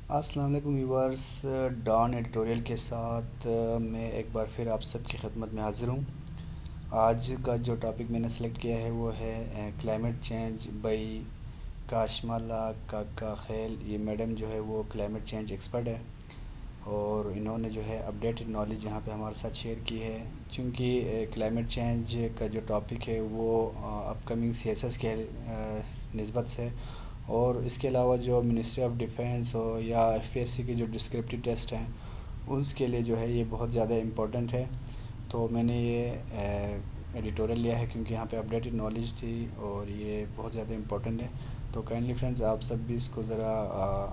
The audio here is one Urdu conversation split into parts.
السلام علیکم ویورس، ڈان ایڈیٹوریل کے ساتھ میں ایک بار پھر آپ سب کی خدمت میں حاضر ہوں۔ آج کا جو ٹاپک میں نے سلیکٹ کیا ہے وہ ہے کلائمیٹ چینج بائی کاشمالا کاکا خیل۔ یہ میڈم جو ہے وہ کلائمیٹ چینج ایکسپرٹ ہے، اور انہوں نے جو ہے اپڈیٹڈ نالج یہاں پہ ہمارے ساتھ شیئر کی ہے۔ چونکہ کلائمیٹ چینج کا جو ٹاپک ہے وہ اپ کمنگ سی ایس ایس کے نسبت سے، اور اس کے علاوہ جو منسٹری آف ڈیفینس ہو یا ایف پی ایس سی کے جو ڈسکرپٹیو ٹیسٹ ہیں اس کے لیے جو ہے یہ بہت زیادہ امپورٹنٹ ہے۔ تو میں نے یہ ایڈیٹوریل لیا ہے کیونکہ یہاں پہ اپڈیٹڈ نالج تھی اور یہ بہت زیادہ امپورٹنٹ ہے۔ تو کائنڈلی فرینڈز، آپ سب بھی اس کو ذرا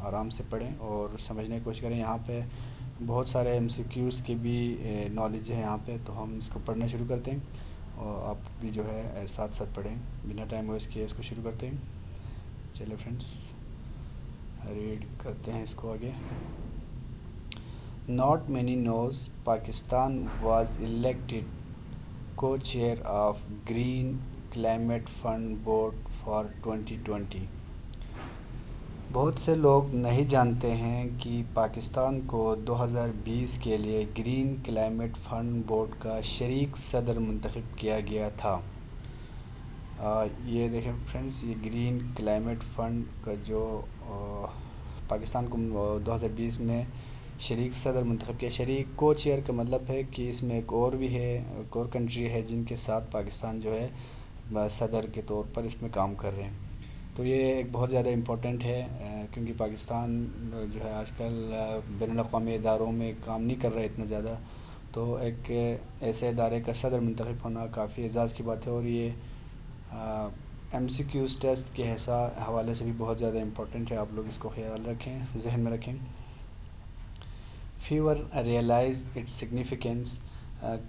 آرام سے پڑھیں اور سمجھنے کی کوشش کریں۔ یہاں پہ بہت سارے ایم سی کیوز کی بھی نالج ہے یہاں پہ، تو ہم اس کو پڑھنا شروع کرتے ہیں اور آپ بھی جو ہے ساتھ ساتھ پڑھیں۔ بنا ٹائم ویسٹ کیے اس کو شروع کرتے ہیں۔ چلے فرینڈز، ریڈ کرتے ہیں اس کو آگے۔ Not many knows Pakistan was elected co-chair of Green Climate Fund Board for 2020۔ بہت سے لوگ نہیں جانتے ہیں کہ پاکستان کو 2020 کے لیے گرین کلائمیٹ فنڈ بورڈ کا شریک صدر منتخب کیا گیا تھا۔ یہ دیکھیں فرینڈز، یہ گرین کلائمیٹ فنڈ کا جو پاکستان کو 2020 میں شریک صدر منتخب کیا۔ شریک کو چیئر کا مطلب ہے کہ اس میں ایک اور بھی ہے، ایک اور کنٹری ہے جن کے ساتھ پاکستان جو ہے صدر کے طور پر اس میں کام کر رہے ہیں۔ تو یہ ایک بہت زیادہ امپورٹنٹ ہے، کیونکہ پاکستان جو ہے آج کل بین الاقوامی اداروں میں کام نہیں کر رہا ہے اتنا زیادہ، تو ایک ایسے ادارے کا صدر منتخب ہونا کافی اعزاز کی بات ہے۔ اور یہ ایم سی کیوز ٹیسٹ کے حوالے سے بھی بہت زیادہ امپورٹنٹ ہے، آپ لوگ اس کو خیال رکھیں، ذہن میں رکھیں۔ فیور ریئلائز اٹس سگنیفیکنس،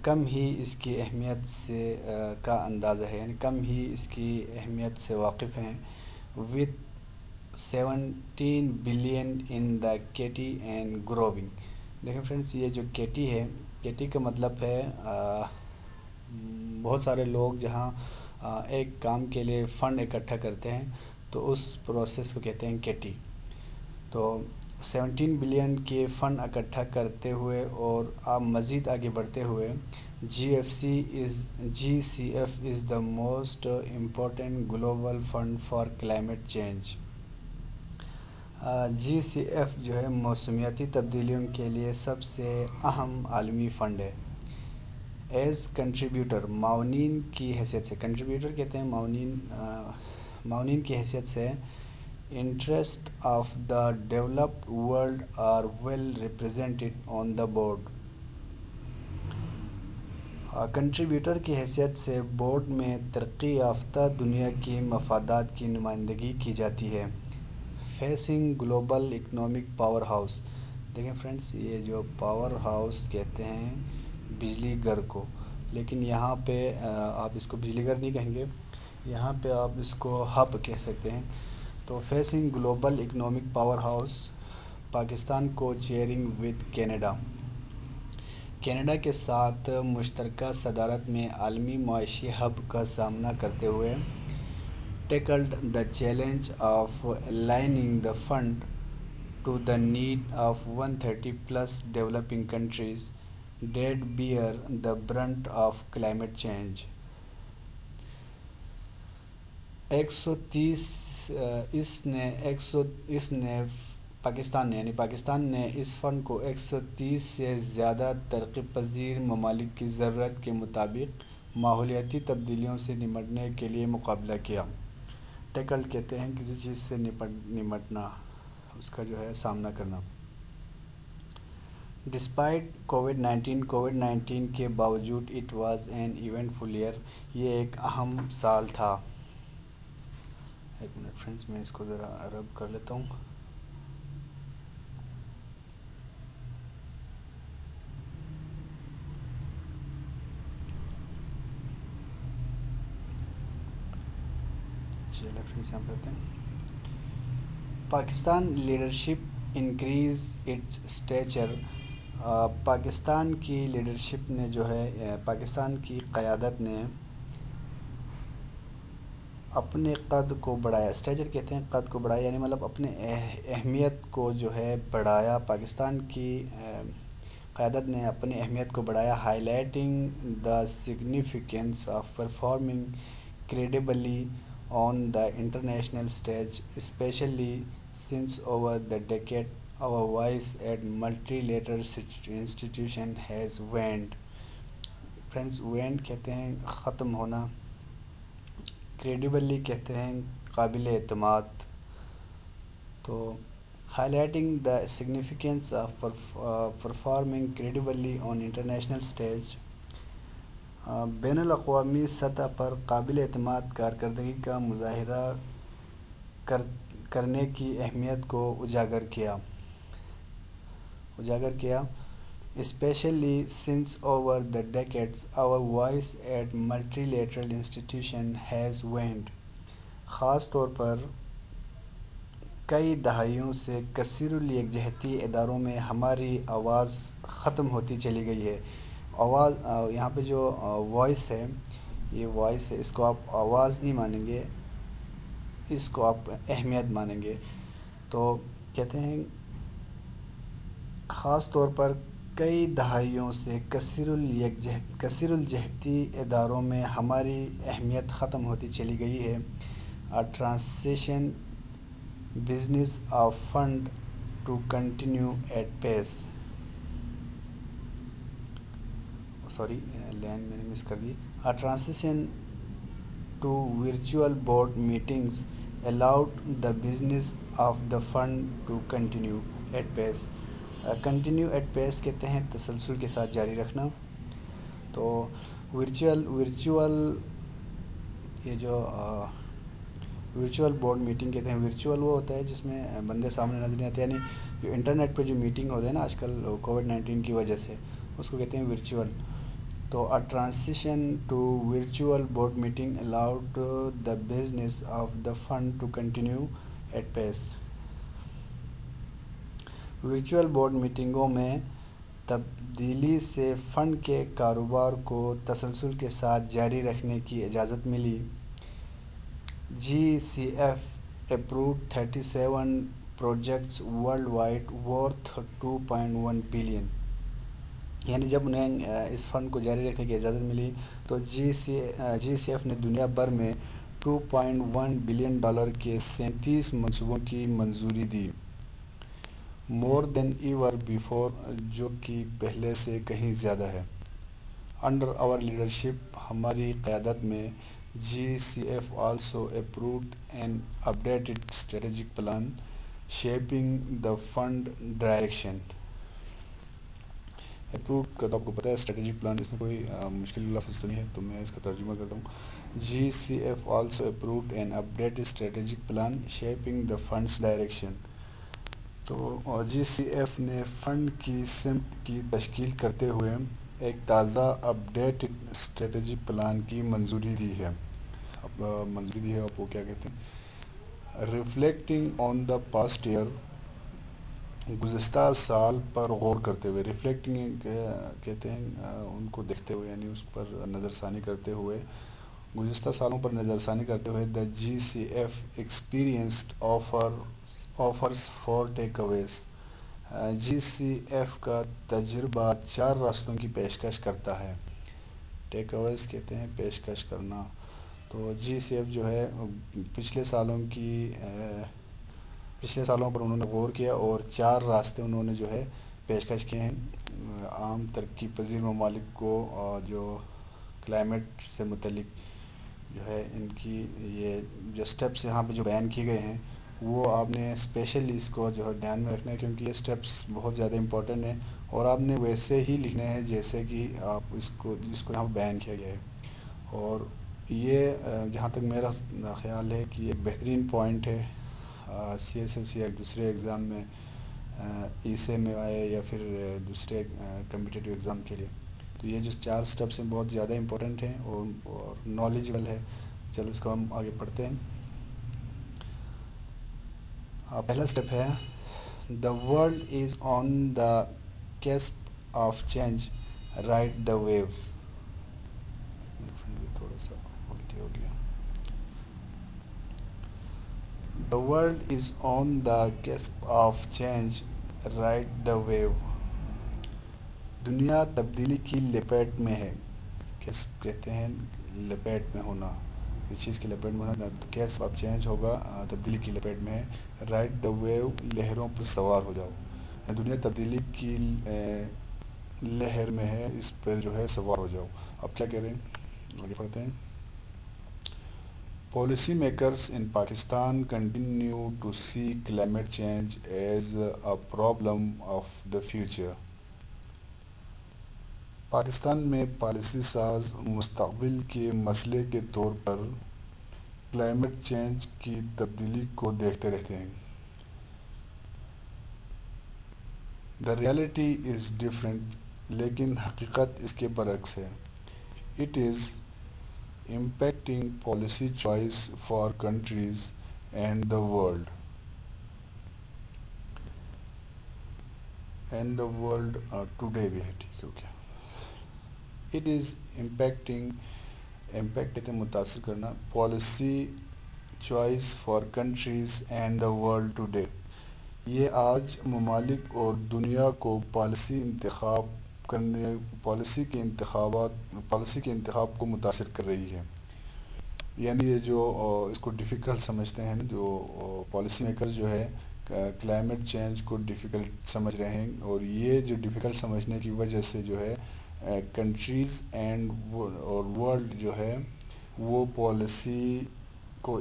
کم ہی اس کی اہمیت سے کا اندازہ ہے، یعنی کم ہی اس کی اہمیت سے واقف ہیں۔ With 17 billion in the kitty and growing. دیکھیں فرینڈس، یہ جو کیٹی ہے، کیٹی کا مطلب ہے بہت سارے لوگ جہاں ایک کام کے لیے فنڈ اکٹھا کرتے ہیں تو اس پروسیس کو کہتے ہیں کیٹی۔ تو 17 بلین کے فنڈ اکٹھا کرتے ہوئے اور آپ مزید آگے بڑھتے ہوئے، G C F is the most important global fund for climate change. G C F جو ہے موسمیاتی تبدیلیوں کے لیے سب سے اہم عالمی فنڈ ہے۔ ایز کنٹریبیوٹر، معاونین کی حیثیت سے، کنٹریبیوٹر کہتے ہیں معاونین کی حیثیت سے، interest of the developed world are well represented on the board. Contributor کی حیثیت سے بورڈ میں ترقی یافتہ دنیا کی مفادات کی نمائندگی کی جاتی ہے۔ Facing global economic power house. دیکھیں فرینڈس، یہ جو پاور ہاؤس کہتے ہیں بجلی گھر کو، لیکن یہاں پہ آپ اس کو بجلی گھر نہیں کہیں گے، یہاں پہ آپ اس کو ہب کہہ سکتے ہیں۔ تو facing global economic power house, Pakistan کو چیئرنگ ود کینیڈا۔ کینیڈا کے ساتھ مشترکہ صدارت میں عالمی معاشی ہب کا سامنا کرتے ہوئے، tackled the challenge of aligning the fund to the need of 130+ developing countries that bear the brunt of climate change. 130 نے اس فنڈ کو 130 سے زیادہ ترقی پذیر ممالک کی ضرورت کے مطابق ماحولیاتی تبدیلیوں سے نمٹنے کے لیے مقابلہ کیا۔ ٹیکلڈ کہتے ہیں کسی چیز سے نمٹنا، اس کا جو ہے سامنا کرنا۔ ڈسپائٹ کووڈ-19 کے باوجود it was an eventful year, یہ ایک اہم سال تھا۔ ایک منٹ فرینڈز، میں اس کو ذرا رب کر لیتا ہوں۔ چلے فرینڈز، یہاں پہ ہوتے ہیں۔ Pakistan leadership increase its stature. Pakistan کی لیڈرشپ نے جو ہے، پاکستان کی قیادت نے اپنے قد کو بڑھایا. اسٹیچر کہتے ہیں قد کو بڑھایا، یعنی مطلب اپنے اہمیت کو جو ہے بڑھایا. پاکستان کی قیادت نے اپنی اہمیت کو بڑھایا. Highlighting the significance of performing credibly on the international stage specially since over the decade our voice at multilateral institution has waned. Friends waned کہتے ہیں ختم ہونا، کریڈیبلی کہتے ہیں قابل اعتماد. تو highlighting the significance of performing credibly on international stage, بین الاقوامی سطح پر قابل اعتماد کارکردگی کا مظاہرہ کرنے کی اہمیت کو اجاگر کیا. Especially since over the decades our voice at multilateral institution has waned. خاص طور پر کئی دہائیوں سے کثیر الیکجہتی اداروں میں ہماری آواز ختم ہوتی چلی گئی ہے. آواز یہاں پہ جو وائس ہے، یہ وائس ہے، اس کو آپ آواز نہیں مانیں گے، اس کو آپ اہمیت مانیں گے. تو کہتے ہیں خاص طور پر کئی دہائیوں سے کثیر الجہتی اداروں میں ہماری اہمیت ختم ہوتی چلی گئی ہے. Transition business of fund to continue at pace. Sorry line میں نے مس کر دی. Transition to virtual board meetings allowed the business of the fund to continue at pace. Continue at pace کہتے ہیں تسلسل کے ساتھ جاری رکھنا. تو ورچوئل یہ جو ورچوئل بورڈ میٹنگ کہتے ہیں، ورچوئل وہ ہوتا ہے جس میں بندے سامنے نظر نہیں آتے، یعنی جو انٹرنیٹ پہ جو میٹنگ ہو رہے ہیں نا آج کل کووڈ-19 کی وجہ سے، اس کو کہتے ہیں ورچوئل. تو transition to virtual board meeting allowed the business of the fund to continue at pace. Virtual board میٹنگوں میں تبدیلی سے فنڈ کے کاروبار کو تسلسل کے ساتھ جاری رکھنے کی اجازت ملی. GCF approved 37 projects worldwide worth 2.1 billion. یعنی جب انہیں اس فنڈ کو جاری رکھنے کی اجازت ملی تو GCF نے دنیا بھر میں $2.1 بلین کے 37 منصوبوں کی منظوری دی. مور دین ایور بیفور، جو کہ پہلے سے کہیں زیادہ ہے. انڈر آور لیڈرشپ، ہماری قیادت میں GCF also approved an updated strategic plan shaping the fund direction. Approved کا تو آپ کو پتہ ہے اسٹریٹجک پلان، اس میں کوئی مشکل لفظ تو نہیں ہے، تو میں اس کا ترجمہ کرتا ہوں. GCF also approved an updated strategic plan shaping the funds direction. تو GCF نے فنڈ کی سمت کی تشکیل کرتے ہوئے ایک تازہ اپڈیٹڈ اسٹریٹجک پلان کی منظوری دی ہے. اب منظوری دی ہے، آپ وہ کیا کہتے ہیں؟ Reflecting on the past year, گزشتہ سال پر غور کرتے ہوئے. ریفلیکٹنگ کہتے ہیں ان کو دیکھتے ہوئے، یعنی اس پر نظر ثانی کرتے ہوئے، گزشتہ سالوں پر نظر ثانی کرتے ہوئے. The GCF experienced offers four takeaways. GCF کا تجربہ 4 راستوں کی پیشکش کرتا ہے. ٹیک اویز کہتے ہیں پیشکش کرنا. تو GCF جو ہے پچھلے سالوں پر انہوں نے غور کیا اور 4 راستے انہوں نے جو ہے پیشکش کیے ہیں عام ترقی پذیر ممالک کو. جو کلائمیٹ سے متعلق جو ہے ان کی یہ جو سٹیپس یہاں پہ جو بیان کیے گئے ہیں، وہ آپ نے اسپیشلی اس کو جو ہے دھیان میں رکھنا ہے، کیونکہ یہ سٹیپس بہت زیادہ امپورٹنٹ ہیں اور آپ نے ویسے ہی لکھنے ہیں جیسے کہ آپ جس کو یہاں بیان کیا گیا ہے. اور یہ جہاں تک میرا خیال ہے کہ یہ بہترین پوائنٹ ہے CSLC یا دوسرے ایگزام میں، ایسے میں آئے یا پھر دوسرے کمپٹیٹیو ایگزام کے لیے. تو یہ جو 4 سٹیپس ہیں بہت زیادہ امپورٹنٹ ہیں اور نالجبل ہے. چلو اس کو ہم آگے پڑھتے ہیں. پہلا سٹیپ ہے the world is on the cusp of change, ride the waves. تھوڑا سا غلطی ہو گیا. The world is on the cusp of change. Ride the wave. دنیا تبدیلی کی لپیٹ میں ہے. کیسپ کہتے ہیں لپیٹ میں ہونا, اس چیز کی لپیٹ میں ہونا. کیسپ اب چینج ہوگا, تبدیلی کی لپیٹ میں ہے. رائڈ دا ویو, لہروں پر سوار ہو جاؤ. دنیا تبدیلی کی لہر میں ہے, اس پر جو ہے سوار ہو جاؤ. اب کیا کہہ رہے ہیں, آگے پڑھتے ہیں. Policy makers in Pakistan continue to see climate change as a problem of the future. Pakistan میں پالیسی ساز مستقبل کے مسئلے کے طور پر کلائمیٹ چینج کی تبدیلی کو دیکھتے رہتے ہیں. The reality is different, لیکن حقیقت اس کے برعکس ہے. It is impacting policy choice for countries and the world. Today بھی ہے, ٹھیک ہے کیا. It is impacting, impact کہتے ہیں متاثر کرنا, policy choice for countries and the world today. یہ آج ممالک اور دنیا کو پالیسی کے انتخاب کو متاثر کر رہی ہے. یعنی یہ جو اس کو ڈیفیکلٹ سمجھتے ہیں, جو پالیسی میکرز جو ہے کلائمیٹ چینج کو ڈیفیکلٹ سمجھ رہے ہیں, اور یہ جو ڈیفیکلٹ سمجھنے کی وجہ سے جو ہے کنٹریز اینڈ اور ورلڈ جو ہے وہ پالیسی کو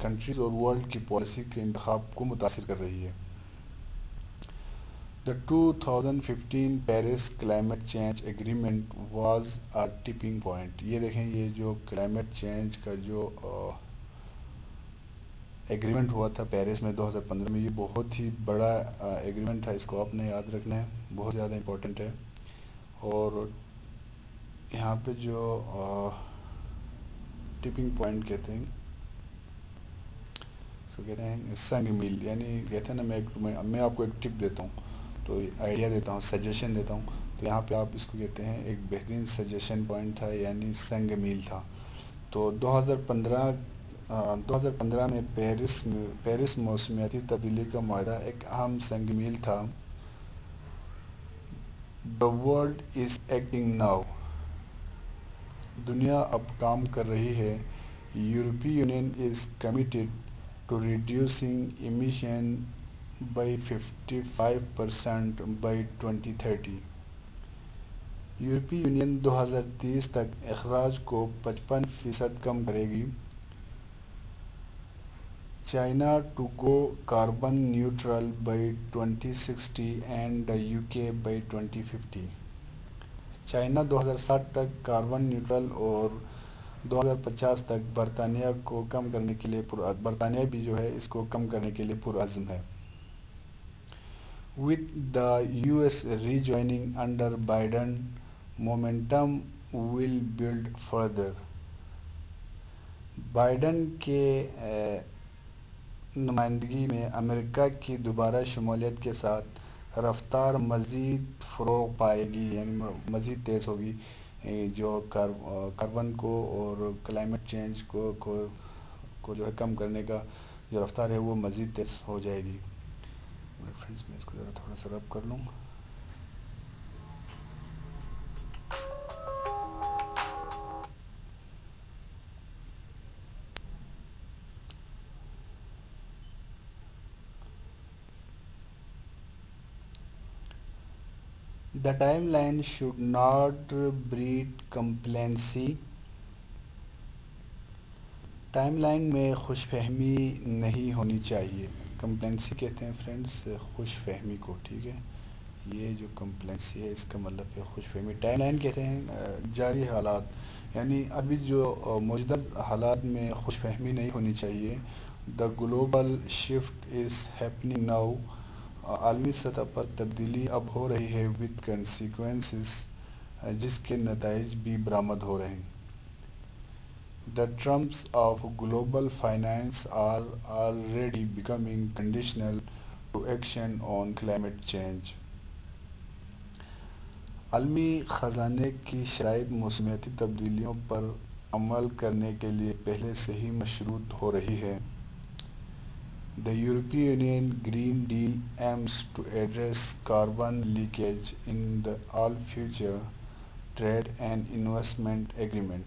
کنٹریز اور ورلڈ کی پالیسی کے انتخاب کو متاثر کر رہی ہے. The 2015 Paris Climate Change Agreement was a tipping point. یہ دیکھیں, یہ جو کلائمیٹ چینج کا جو ایگریمنٹ ہوا تھا پیرس میں 2015 میں, یہ بہت ہی بڑا ایگریمنٹ تھا. اس کو آپ نے یاد رکھنا ہے, بہت زیادہ امپورٹنٹ ہے. اور یہاں پہ جو ٹپنگ پوائنٹ کہتے ہیں, اس کو کہتے ہیں سنگ میل. یعنی کہتے ہیں نا, میں آپ کو ایک ٹپ دیتا ہوں, تو آئیڈیا دیتا ہوں, سجیشن دیتا ہوں, تو یہاں پہ آپ اس کو کہتے ہیں ایک بہترین سجیشن پوائنٹ تھا, یعنی سنگ میل تھا. تو 2015 میں پیرس موسمیاتی تبدیلی کا معاہدہ ایک اہم سنگ میل تھا. The world is acting now. دنیا اب کام کر رہی ہے. یورپی union is committed to reducing emission by 55% by 2030. یورپی یونین 2030 تک اخراج کو 55% کم کرے گی. China to go carbon neutral by 2060 and the UK by 2050. China 2060 تک کاربن نیوٹرل اور 2050 تک برطانیہ کو کم کرنے کے لیے برطانیہ بھی جو ہے اس کو کم کرنے کے لیے پرعزم ہے. With the US rejoining under Biden, momentum will build further. Biden کے نمائندگی میں امریکہ کی دوبارہ شمولیت کے ساتھ رفتار مزید فروغ پائے گی, یعنی مزید تیز ہوگی. جو کاربن کو اور کلائمیٹ چینج کو جو ہے کم کرنے کا جو رفتار ہے وہ مزید تیز ہو جائے گی. فرینڈس, میں اس کو ذرا تھوڑا سا رب کر لوں. The timeline should not breed complacency. Time line میں خوش فہمی نہیں ہونی چاہیے. کمپلینسی کہتے ہیں فرینڈس خوش فہمی کو, ٹھیک ہے. یہ جو کمپلینسی ہے اس کا مطلب ہے خوش فہمی. ٹائم لائن کہتے ہیں جاری حالات, یعنی ابھی جو موجودہ حالات میں خوش فہمی نہیں ہونی چاہیے. The global shift is happening now. عالمی سطح پر تبدیلی اب ہو رہی ہے with consequences, جس کے نتائج بھی برآمد ہو رہے ہیں. The terms of global finance are already becoming conditional to action on climate change. عالمی خزانے کی شرائط موسمیاتی تبدیلیوں پر عمل کرنے کے لیے پہلے سے ہی مشروط ہو رہی ہے. The European Union Green Deal aims to address carbon leakage in the all future trade and investment agreement.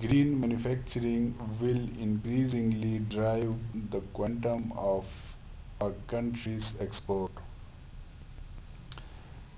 Green manufacturing will increasingly drive the quantum of a country's export.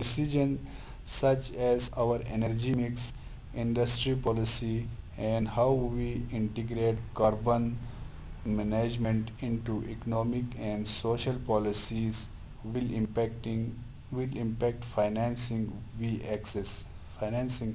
Decisions such as our energy mix, industry policy, and how we integrate carbon management into economic and social policies will impact financing we access. Financing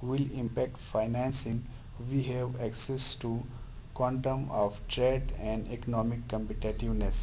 will impact financing we have access to, quantum of trade and economic competitiveness.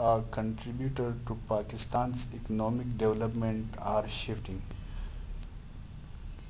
a contributor to Pakistan's economic development are shifting.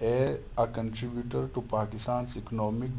a contributor to Pakistan's economic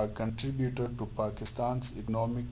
a contributor to Pakistan's economic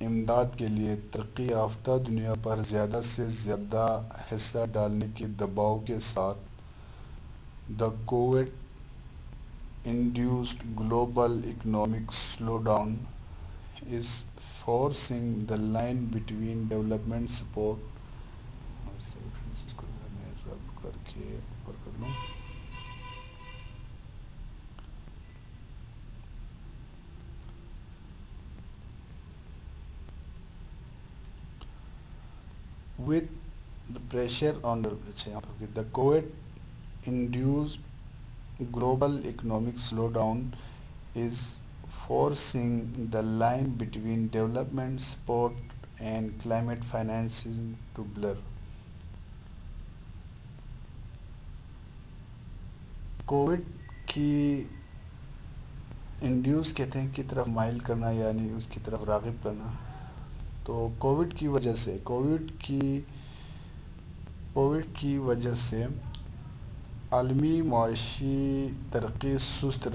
امداد کے لیے ترقی یافتہ دنیا پر زیادہ سے زیادہ حصہ ڈالنے کے دباؤ کے ساتھ the COVID-induced global economic slowdown is forcing the line between development support with the pressure on the COVID-induced global economic slowdown is forcing the line between development support and climate financing to blur. Covid کی انڈیوس کہتے ہیں کی طرف مائل کرنا یعنی اس کی طرف راغب کرنا. تو کووڈ کی وجہ سے عالمی معاشی ترقی سست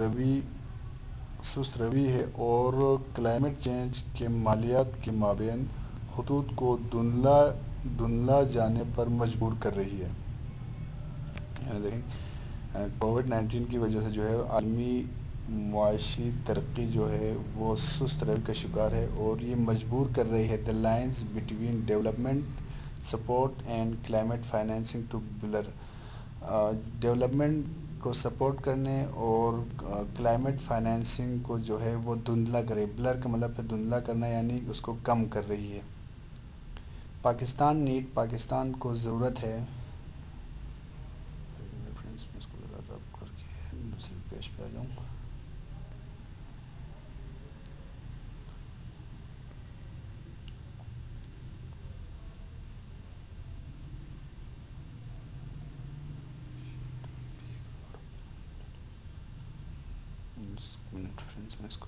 روی ہے اور کلائمیٹ چینج کے مالیات کے مابین خطوط کو دھندلا جانے پر مجبور کر رہی ہے. یعنی دیکھیں کووڈ-19 کی وجہ سے جو ہے عالمی معاشی ترقی جو ہے وہ سست روی کا شکار ہے اور یہ مجبور کر رہی ہے the lines between development support and climate financing to blur. Development کو سپورٹ کرنے اور کلائمیٹ فائنینسنگ کو جو ہے وہ دھندلا کرے. بلر کا مطلب ہے دھندلا کرنا یعنی اس کو کم کر رہی ہے. پاکستان کو ضرورت ہے پیش پہ آ جاؤں. فرینڈس میں اس کو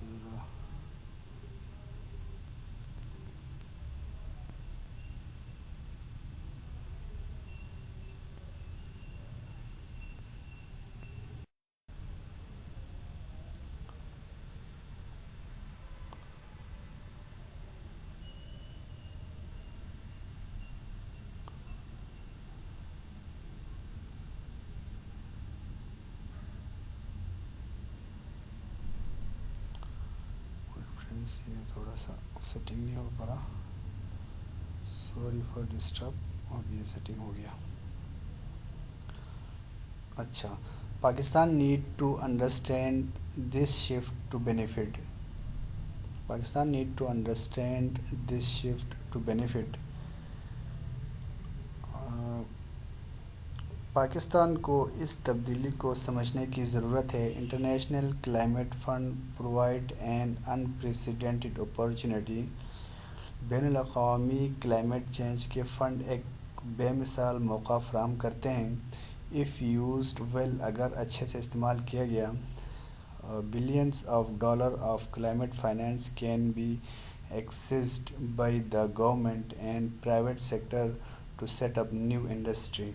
یہ تھوڑا سا سیٹنگ نہیں ہو پا رہا. Sorry for disturb. اب یہ سیٹنگ ہو گیا. اچھا, Pakistan need to understand this shift to benefit. Pakistan need to understand this shift to benefit. Pakistan کو اس تبدیلی کو سمجھنے کی ضرورت ہے. International climate fund provide an unprecedented opportunity. بین الاقوامی کلائمیٹ چینج کے فنڈ ایک بے مثال موقع فراہم کرتے ہیں. اف یوزڈ ویل, اگر اچھے سے استعمال کیا گیا, billions of dollar of climate finance can be accessed by the government and private sector to set up new industry.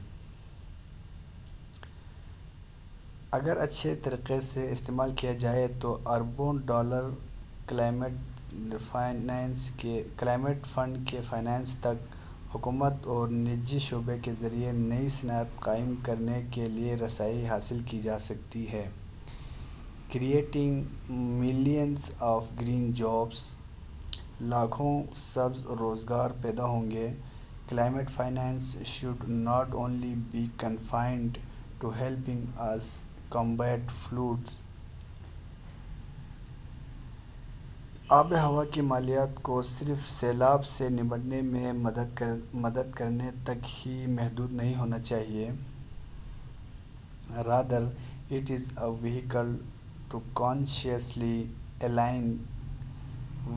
اگر اچھے طریقے سے استعمال کیا جائے تو اربوں ڈالر کلائمیٹ فنڈ کے فائنانس تک حکومت اور نجی شعبے کے ذریعے نئی صنعت قائم کرنے کے لیے رسائی حاصل کی جا سکتی ہے. Creating millions of green jobs, لاکھوں سبز روزگار پیدا ہوں گے. Climate finance should not only be confined to helping us combat floods. آب و ہوا کی مالیات کو صرف سیلاب سے نمٹنے میں مدد کرنے تک ہی محدود نہیں ہونا چاہیے. rather it is a vehicle to consciously align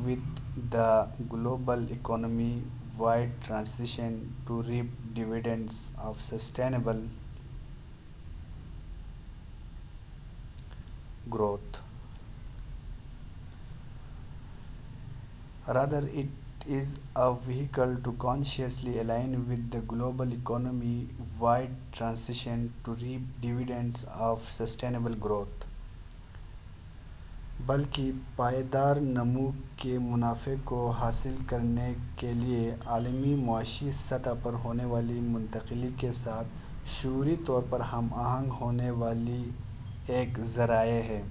with the global economy wide transition to reap dividends of sustainable growth. Rather, it is a vehicle to consciously align with the global economy-wide transition to reap dividends of sustainable growth. بلکہ پائیدار نمو کے منافع کو حاصل کرنے کے لیے عالمی معاشی سطح پر ہونے والی منتقلی کے ساتھ شعوری طور پر ہم آہنگ ہونے والی ایک ذرائع ہے۔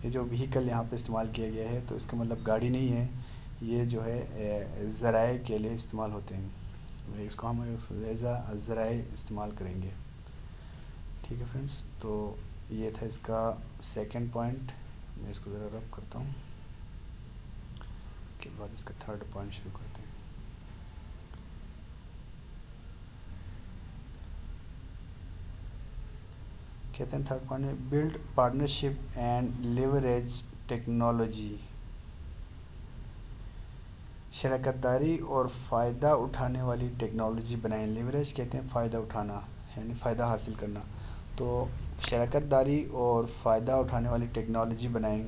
یہ جو وہیکل یہاں پہ استعمال کیا گیا ہے تو اس کا مطلب گاڑی نہیں ہے، یہ جو ہے ذرائع کے لیے استعمال ہوتے ہیں، اس کو ہم ایز اے ذرائع استعمال کریں گے۔ ٹھیک ہے فرینڈس، تو یہ تھا اس کا سیکنڈ پوائنٹ۔ میں اس کو ذرا رب کرتا ہوں، اس کے بعد اس کا تھرڈ پوائنٹ شروع کرتے ہیں۔ کہتے ہیں تھرڈ پوائنٹ میں build partnership and leverage technology, شراکت داری اور فائدہ اٹھانے والی ٹیکنالوجی بنائیں۔ لیوریج کہتے ہیں فائدہ اٹھانا، یعنی فائدہ حاصل کرنا، تو شراکت داری اور فائدہ اٹھانے والی ٹیکنالوجی بنائیں۔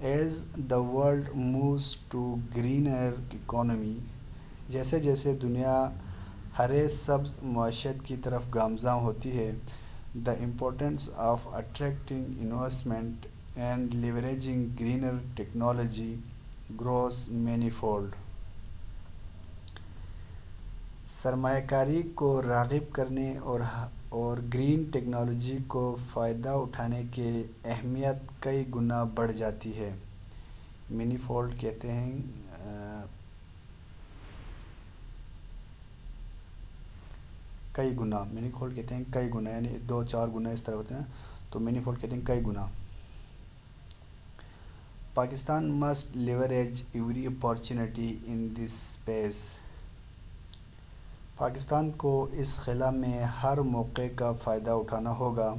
As the world moves to greener economy, جیسے جیسے دنیا ہرے سبز معیشت کی طرف گامزن ہوتی ہے، the importance of attracting investment and leveraging greener technology gross many fold. سرمایہ کاری کو راغب کرنے اور گرین ٹیکنالوجی کو فائدہ اٹھانے کی اہمیت کئی گنا بڑھ جاتی ہے۔ مینی فولڈ کہتے ہیں کئی گنا، مینی فولڈ کہتے ہیں کئی گنا، یعنی 2-4 گنا اس طرح ہوتے ہیں، تو مینی فولڈ کہتے ہیں کئی گنا۔ Pakistan must leverage every opportunity in this space, Pakistan کو اس خلا میں ہر موقع کا فائدہ اٹھانا ہوگا۔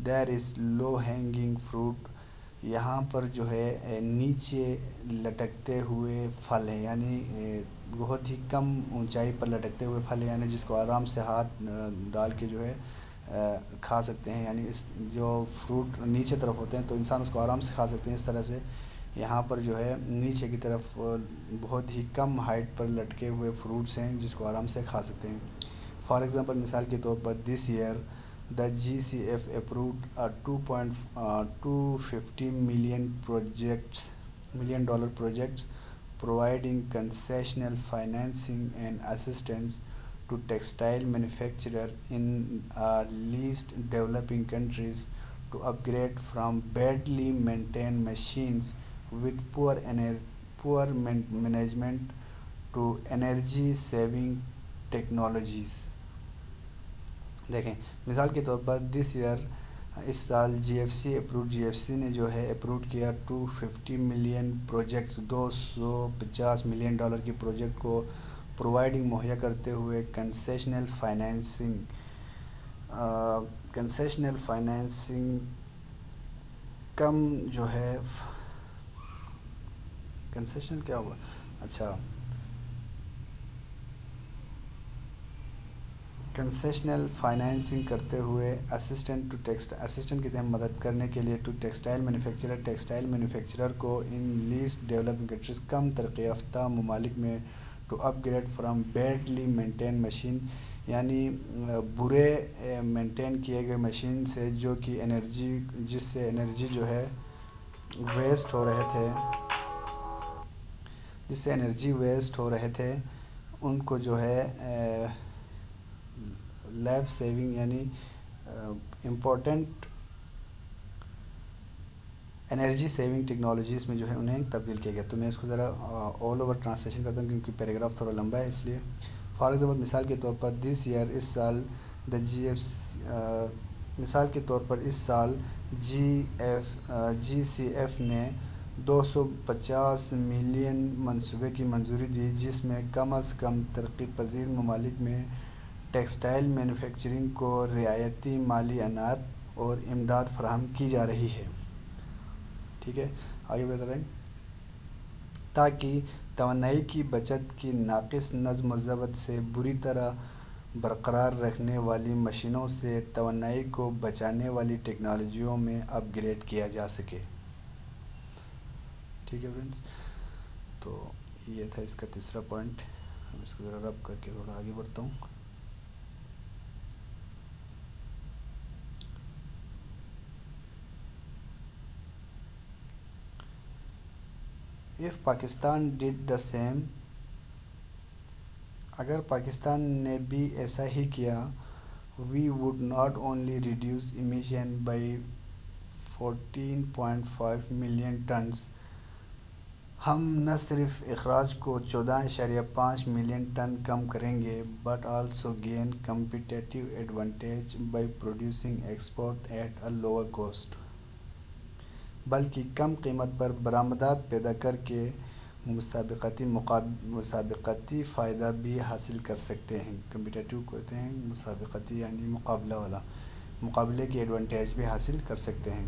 دیر از لو ہینگنگ فروٹ، یہاں پر جو ہے نیچے لٹکتے ہوئے پھل ہیں، یعنی بہت ہی کم اونچائی پر لٹکتے ہوئے پھل ہیں، یعنی جس کو آرام سے ہاتھ ڈال کے جو ہے کھا سکتے ہیں، یعنی اس جو فروٹ نیچے طرف ہوتے ہیں تو انسان اس کو آرام سے کھا سکتے ہیں۔ اس طرح سے یہاں پر جو ہے نیچے کی طرف بہت ہی کم ہائٹ پر لٹکے ہوئے فروٹس ہیں جس کو آرام سے کھا سکتے ہیں۔ فار ایگزامپل، مثال کے طور پر this year the G C F approved 2.250 million dollar projects providing concessional financing and assistance to textile manufacturers in least developing countries to upgrade from badly maintained machines with poor management to energy saving technologies۔ دیکھیں مثال کے طور پر دس ایئر، اس سال جی ایف سی نے جو ہے اپروڈ کیا 250 ملین پروجیکٹس، 250 ملین ڈالر کی پروجیکٹ کو پرووائڈنگ مہیا کرتے ہوئے کنسیشنل فائنینسنگ کم جو ہے کنسیشنل کیا ہوا، اچھا کنسیشنل فائنینسنگ کرتے ہوئے اسسٹنٹ کہتے ہیں مدد کرنے کے لیے ٹو ٹیکسٹائل مینوفیکچرر کو ان لیسٹ ڈیولپنگ کنٹریز، کم ترقی یافتہ ممالک میں، to upgrade from badly maintain machine, یعنی برے مینٹین کیے گئے مشین سے جو کہ جس سے انرجی جو ہے ویسٹ ہو رہے تھے ان کو جو ہے لائف سیونگ یعنی امپورٹنٹ انرجی سیونگ ٹیکنالوجیز میں جو ہے انہیں تبدیل کیا گیا۔ تو میں اس کو ذرا آل اوور ٹرانسلیشن کرتا ہوں کیونکہ پیراگراف تھوڑا لمبا ہے، اس لیے فار ایگزامپل مثال کے طور پر دس ایئر، اس سال مثال کے طور پر اس سال جی سی ایف نے 250 ملین منصوبے کی منظوری دی، جس میں کم از کم ترقی پذیر ممالک میں ٹیکسٹائل مینوفیکچرنگ کو رعایتی مالی اعانت اور امداد فراہم کی جا رہی ہے۔ ٹھیک ہے، آگے بڑھ رہے ہیں، تاکہ توانائی کی بچت کی ناقص نظم و ضبط سے بری طرح برقرار رکھنے والی مشینوں سے توانائی کو بچانے والی ٹیکنالوجیوں میں اپ گریڈ کیا جا سکے۔ ٹھیک ہے فرینڈس، تو یہ تھا اس کا تیسرا پوائنٹ۔ اب اس کو ذرا رب کر کے تھوڑا آگے بڑھتا ہوں۔ If Pakistan did the same, اگر پاکستان نے بھی ایسا ہی کیا، we would not only reduce emission by 14.5 million tons، ہم نہ صرف اخراج کو 14.5 ملین ٹن کم کریں گے but also gain competitive advantage by producing export at a lower cost، بلکہ کم قیمت پر برآمدات پیدا کر کے مسابقتی فائدہ بھی حاصل کر سکتے ہیں۔ کمپیٹیٹیو کہتے ہیں مسابقتی، یعنی مقابلہ والا، مقابلے کی ایڈوانٹیج بھی حاصل کر سکتے ہیں۔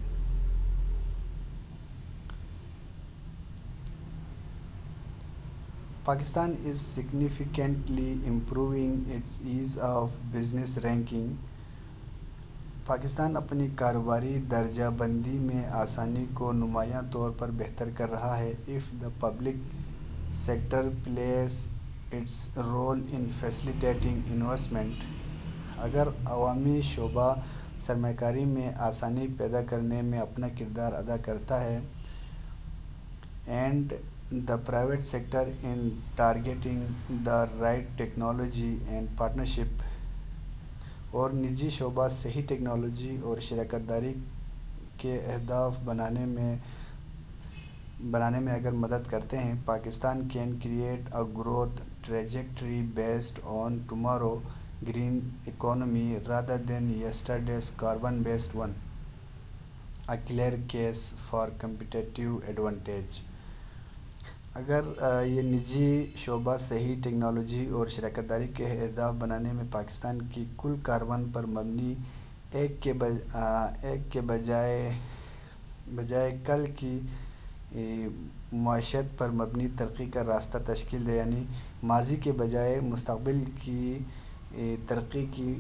Pakistan is significantly improving its ease of business ranking۔ Pakistan اپنی کاروباری درجہ بندی میں آسانی کو نمایاں طور پر بہتر کر رہا ہے۔ If the public sector plays its role in facilitating investment، اگر عوامی شعبہ سرمایہ کاری میں آسانی پیدا کرنے میں اپنا کردار ادا کرتا ہے، and the private sector in targeting the right technology and partnership، اور نجی شعبہ صحیح ٹیکنالوجی اور شراکت داری کے اہداف بنانے میں اگر مدد کرتے ہیں، Pakistan can create a growth trajectory based on tomorrow green economy rather than yesterday's carbon based one, a clear case for competitive advantage. اگر یہ نجی شعبہ صحیح ٹیکنالوجی اور شراکت داری کے اہداف بنانے میں پاکستان کی کل کاربن پر مبنی ایک کے بجائے کل کی معیشت پر مبنی ترقی کا راستہ تشکیل دے، یعنی ماضی کے بجائے مستقبل کی ترقی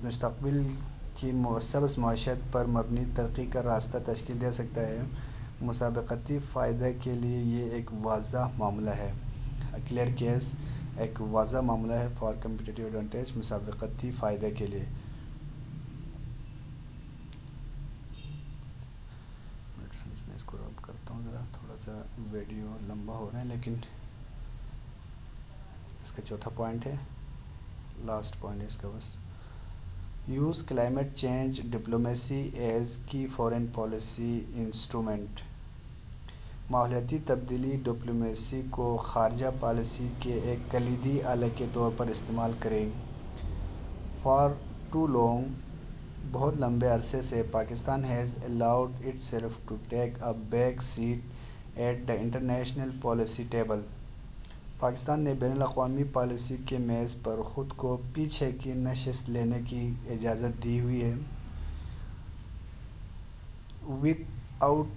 مستقبل کی سبز معیشت پر مبنی ترقی کا راستہ تشکیل دے سکتا ہے۔ مسابقتی فائدہ کے لیے یہ ایک واضح معاملہ ہے۔ کلیئر کیس ایک واضح معاملہ ہے فار کمپیٹیٹیو ایڈوانٹیج، مسابقتی فائدہ کے لیے۔ میں اس کو رب کرتا ہوں، ذرا تھوڑا سا ویڈیو لمبا ہو رہا ہے، لیکن اس کا چوتھا پوائنٹ ہے، لاسٹ پوائنٹ ہے اس کا بس۔ Use climate change diplomacy as کی فارن پالیسی انسٹرومنٹ، ماحولیاتی تبدیلی ڈپلومیسی کو خارجہ پالیسی کے ایک کلیدی آلے کے طور پر استعمال کریں۔ فار ٹو لانگ، بہت لمبے عرصے سے Pakistan has allowed itself to take a back seat at the international policy table, Pakistan نے بین الاقوامی پالیسی کے میز پر خود کو پیچھے کی نشست لینے کی اجازت دی ہوئی ہے۔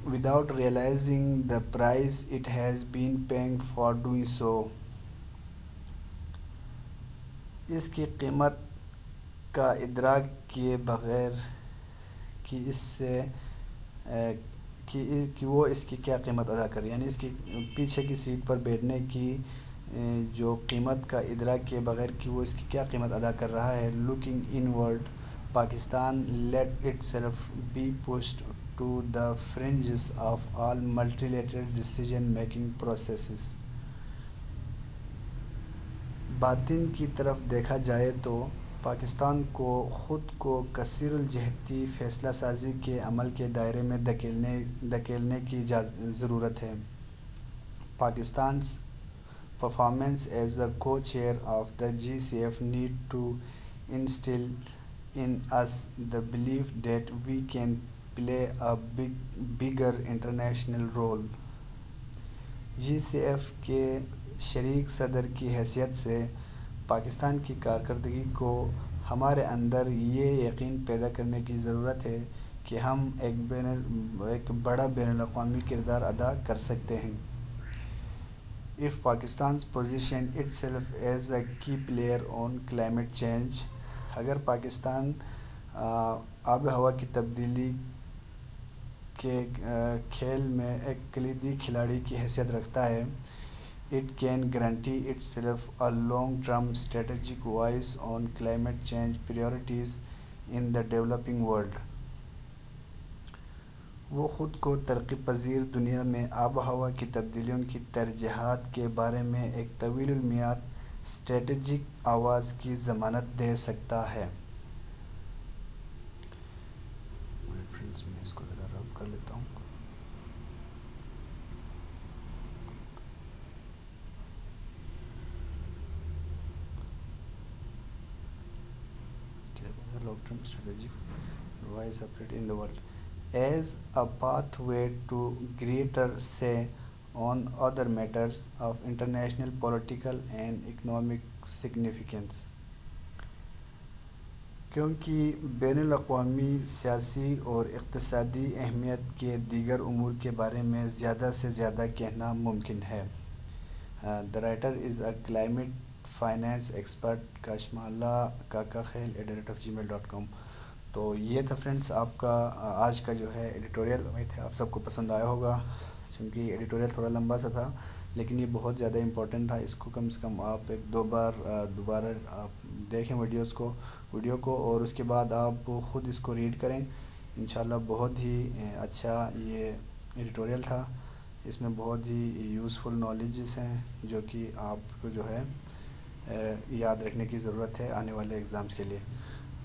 without realizing the price it has been paying for doing so، اس کی قیمت کا ادراک کیے بغیر کہ وہ اس کی کیا قیمت ادا کر رہی ہے، یعنی اس کی پیچھے کی سیٹ پر بیٹھنے کی جو قیمت کا ادراک کیے بغیر کہ وہ اس کی کیا قیمت ادا کر رہا ہے۔ Looking inward, Pakistan let itself be pushed to the fringes of all multilateral decision making processes, باطن کی طرف دیکھا جائے تو پاکستان کو خود کو کثیر الجہتی فیصلہ سازی کے عمل کے دائرے میں دھکیلنے کی ضرورت ہے۔ پاکستان's performance as a co-chair of the GCF need to instill in us the belief that we can play a bigger international role۔ GCF کے شریک صدر کی حیثیت سے پاکستان کی کارکردگی کو ہمارے اندر یہ یقین پیدا کرنے کی ضرورت ہے کہ ہم ایک بڑا بین الاقوامی کردار ادا کر سکتے ہیں۔ If Pakistan's position itself as a key player on climate change، اگر پاکستان آب و ہوا کی تبدیلی کے کھیل میں ایک کلیدی کھلاڑی کی حیثیت رکھتا ہے، it can guarantee itself a long-term strategic voice on climate change priorities in the developing world۔ وہ خود کو ترقی پذیر دنیا میں آب و ہوا کی تبدیلیوں کی ترجیحات کے بارے میں ایک طویل المیعاد اسٹریٹجک آواز کی ضمانت دے سکتا ہے۔ فرینڈز میں اس کو ذرا رب کر لیتا ہوں۔ long term strategic wise operate in the world as a pathway to greater say on other matters of international political and economic significance، کیونکہ بین الاقوامی سیاسی اور اقتصادی اہمیت کے دیگر امور کے بارے میں زیادہ سے زیادہ کہنا ممکن ہے۔ The writer is a climate finance expert Kashmala Kakakhel @gmail.com۔ تو یہ تھا فرینڈس آپ کا آج کا جو ہے ایڈیٹوریل، امید ہے آپ سب کو پسند آیا ہوگا، چونکہ ایڈیٹوریل تھوڑا لمبا سا تھا لیکن یہ بہت زیادہ امپورٹنٹ تھا۔ اس کو کم سے کم آپ ایک دو بار دوبارہ آپ دیکھیں ویڈیو کو اور اس کے بعد آپ خود اس کو ریڈ کریں۔ انشاءاللہ بہت ہی اچھا یہ ایڈیٹوریل تھا، اس میں بہت ہی یوزفل نالجز ہیں جو کہ آپ کو جو ہے یاد رکھنے کی ضرورت ہے آنے والے ایگزامس کے لیے۔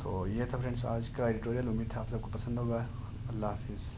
تو یہ تھا فرینڈس آج کا ایڈیٹوریل، امید ہے آپ سب کو پسند ہوگا۔ اللہ حافظ۔